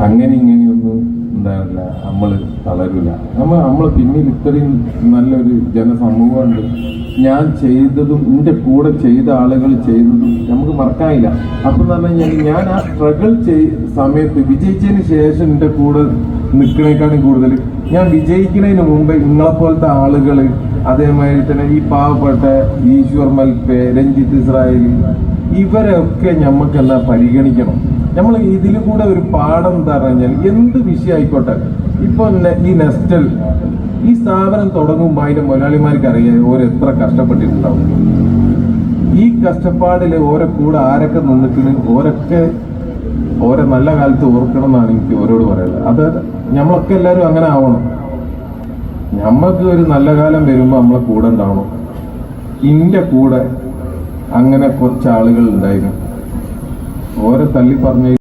അങ്ങനെ ഇങ്ങനെയൊന്നും ഉണ്ടാവില്ല. നമ്മൾ തളരില്ല. നമ്മൾ പിന്നിൽ ഇത്രയും നല്ലൊരു ജനസമൂഹമുണ്ട്. ഞാൻ ചെയ്തതും എൻ്റെ കൂടെ ചെയ്ത ആളുകൾ ചെയ്തതും നമുക്ക് മറക്കാനില്ല. അപ്പം എന്ന് പറഞ്ഞു കഴിഞ്ഞാൽ ഞാൻ ആ സ്ട്രഗിൾ സമയത്ത് വിജയിച്ചതിന് ശേഷം എൻ്റെ കൂടെ നിൽക്കണേക്കാളും കൂടുതൽ ഞാൻ വിജയിക്കുന്നതിന് മുമ്പ് നിങ്ങളെപ്പോലത്തെ ആളുകൾ, അതേമാതിരി തന്നെ ഈ പാവപ്പെട്ട ഈശ്വർ മൽപേ, രഞ്ജിത്ത് ഇസ്രായേൽ, ഇവരൊക്കെ നമുക്കെല്ലാം പരിഗണിക്കണം. നമ്മൾ ഇതിൽ കൂടെ ഒരു പാഠം എന്താ പറഞ്ഞാൽ, എന്ത് വിഷയമായിക്കോട്ടെ, ഇപ്പൊ ഈ നെസ്റ്റൽ ഈ സ്ഥാപനം തുടങ്ങുമ്പോൾ അതിന്റെ മുതലാളിമാർക്ക് അറിയാം ഓരെത്ര കഷ്ടപ്പെട്ടിട്ടുണ്ടാവും. ഈ കഷ്ടപ്പാടില് ഓരോ കൂടെ ആരൊക്കെ നിന്നിട്ട് ഓരോ നല്ല കാലത്ത് ഓർക്കണം എന്നാണ് എനിക്ക് ഓരോട് പറയുന്നത്. അത് നമ്മളൊക്കെ എല്ലാവരും അങ്ങനെ ആവണം. നമ്മൾക്ക് ഒരു നല്ല കാലം വരുമ്പോൾ നമ്മളെ കൂടെ ഉണ്ടാവണം. ഇന്റെ കൂടെ അങ്ങനെ കുറച്ച് ആളുകൾ ഉണ്ടായിരുന്നു. ഓരോ തള്ളി പറഞ്ഞ